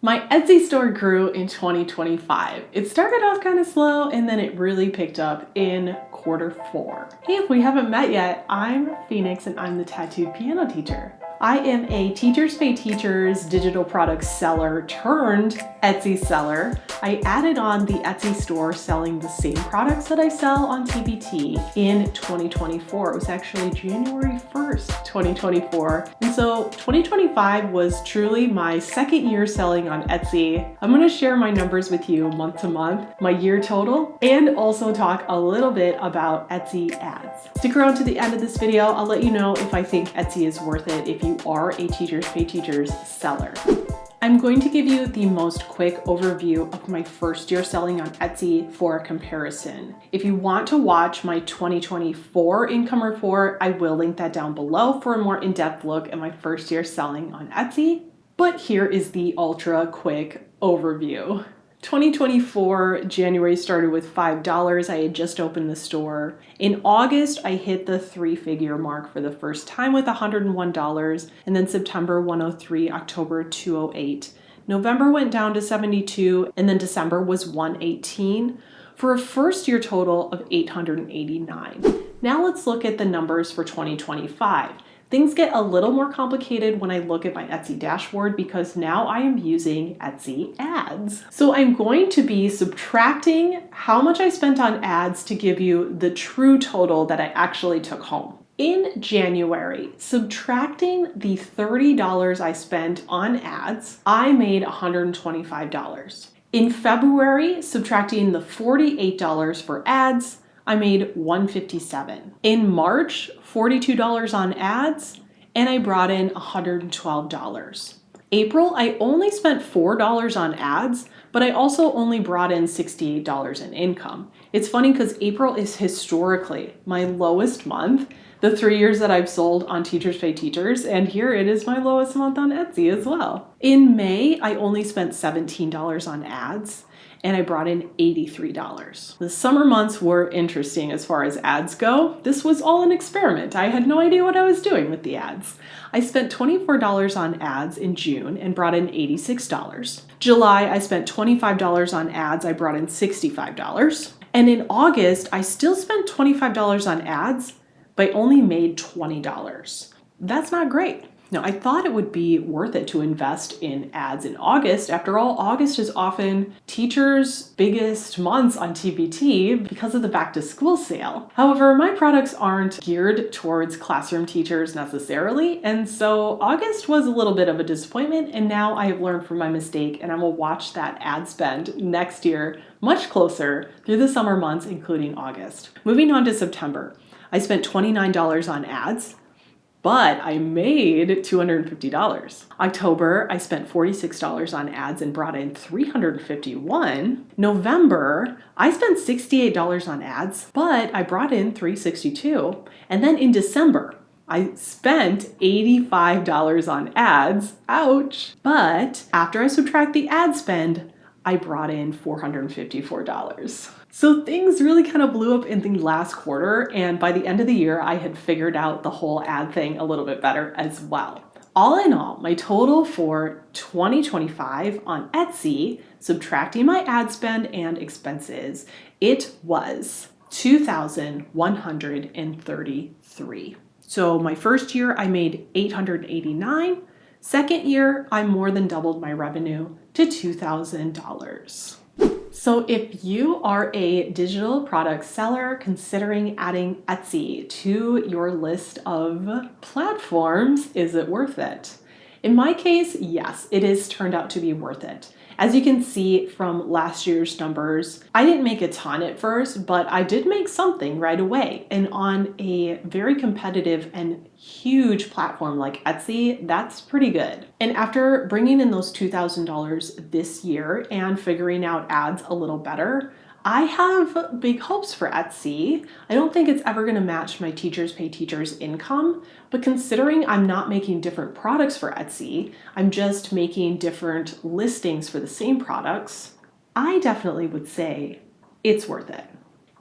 My Etsy store grew in 2025. It started off kind of slow and then it really picked up in Q4. Hey, if we haven't met yet, I'm Phoenix and I'm the Tattooed Piano Teacher. I am a Teachers Pay Teachers digital product seller turned Etsy seller. I added on the Etsy store selling the same products that I sell on TBT in 2024. It was actually January 1st, 2024. And so 2025 was truly my second year selling on Etsy. I'm going to share my numbers with you month to month, my year total, and also talk a little bit about Etsy ads. Stick around to the end of this video. I'll let you know if I think Etsy is worth it if you are a Teachers Pay Teachers seller. I'm going to give you the most quick overview of my first year selling on Etsy for a comparison. If you want to watch my 2024 income report, I will link that down below for a more in-depth look at my first year selling on Etsy. But here is the ultra quick overview. 2024, January started with $5. I had just opened the store. In August, I hit the 3-figure mark for the first time with $101, and then September 103, October 208. November went down to 72, and then December was 118 for a first year total of 889. Now let's look at the numbers for 2025. Things get a little more complicated when I look at my Etsy dashboard because now I am using Etsy ads. So I'm going to be subtracting how much I spent on ads to give you the true total that I actually took home. In January, subtracting the $30 I spent on ads, I made $125. In February, subtracting the $48 for ads, I made $157. In March, $42 on ads, and I brought in $112. April, I only spent $4 on ads, but I also only brought in $68 in income. It's funny because April is historically my lowest month, the 3 years that I've sold on Teachers Pay Teachers, and here it is my lowest month on Etsy as well. In May, I only spent $17 on ads, and I brought in $83. The summer months were interesting as far as ads go. This was all an experiment. I had no idea what I was doing with the ads. I spent $24 on ads in June and brought in $86. July, I spent $25 on ads. I brought in $65. And in August, I still spent $25 on ads, but I only made $20. That's not great. Now, I thought it would be worth it to invest in ads in August. After all, August is often teachers' biggest months on TBT because of the back to school sale. However, my products aren't geared towards classroom teachers necessarily, and so August was a little bit of a disappointment, and now I have learned from my mistake, and I will watch that ad spend next year much closer through the summer months, including August. Moving on to September, I spent $29 on ads, but I made $250. October, I spent $46 on ads and brought in $351. November, I spent $68 on ads, but I brought in $362. And then in December, I spent $85 on ads, ouch, but after I subtract the ad spend, I brought in $454. So things really kind of blew up in the last quarter, and by the end of the year, I had figured out the whole ad thing a little bit better as well. All in all, my total for 2025 on Etsy, subtracting my ad spend and expenses, it was $2,133. So my first year, I made $889. Second year, I more than doubled my revenue to $2,000. So if you are a digital product seller considering adding Etsy to your list of platforms, is it worth it? In my case, yes, it is turned out to be worth it. As you can see from last year's numbers, I didn't make a ton at first, but I did make something right away. And on a very competitive and huge platform like Etsy, that's pretty good. And after bringing in those $2,000 this year and figuring out ads a little better, I have big hopes for Etsy. I don't think it's ever going to match my Teachers Pay Teachers income, but considering I'm not making different products for Etsy, I'm just making different listings for the same products, I definitely would say it's worth it.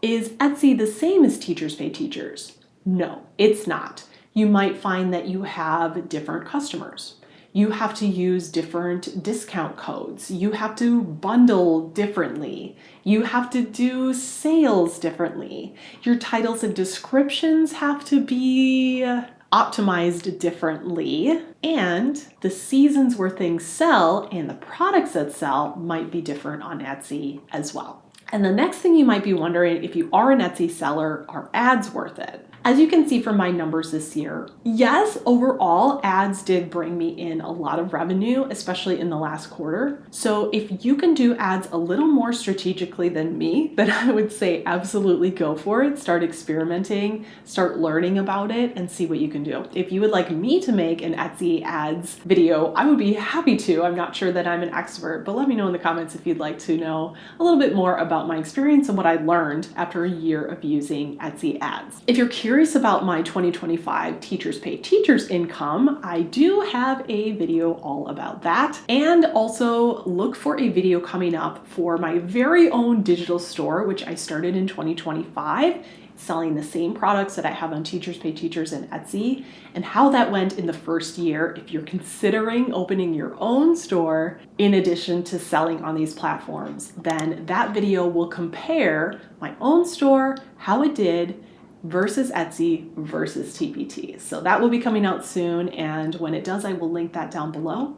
Is Etsy the same as Teachers Pay Teachers? No, it's not. You might find that you have different customers. You have to use different discount codes. You have to bundle differently. You have to do sales differently. Your titles and descriptions have to be optimized differently. And the seasons where things sell and the products that sell might be different on Etsy as well. And the next thing you might be wondering, if you are an Etsy seller, are ads worth it? As you can see from my numbers this year, yes, overall, ads did bring me in a lot of revenue, especially in the last quarter. So if you can do ads a little more strategically than me, then I would say absolutely go for it. Start experimenting, start learning about it, and see what you can do. If you would like me to make an Etsy ads video, I would be happy to. I'm not sure that I'm an expert, but let me know in the comments if you'd like to know a little bit more about my experience and what I learned after a year of using Etsy ads. If you're curious about my 2025 Teachers Pay Teachers income, I do have a video all about that. And also look for a video coming up for my very own digital store, which I started in 2025. Selling the same products that I have on Teachers Pay Teachers and Etsy, and how that went in the first year if you're considering opening your own store in addition to selling on these platforms. Then that video will compare my own store, how it did, versus Etsy versus TPT. So that will be coming out soon, and when it does, I will link that down below.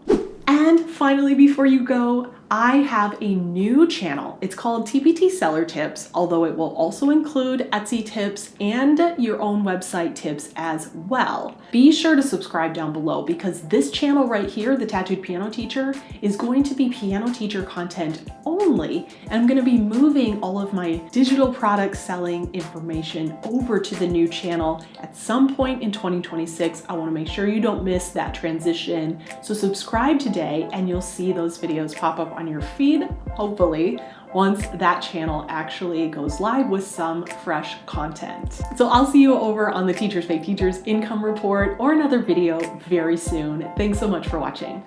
And finally, before you go, I have a new channel. It's called TPT Seller Tips, although it will also include Etsy tips and your own website tips as well. Be sure to subscribe down below, because this channel right here, The Tattooed Piano Teacher, is going to be piano teacher content only. And I'm going to be moving all of my digital product selling information over to the new channel at some point in 2026. I want to make sure you don't miss that transition. So subscribe today and you'll see those videos pop up on your feed, hopefully, once that channel actually goes live with some fresh content. So I'll see you over on the Teachers Pay Teachers income report or another video very soon. Thanks so much for watching.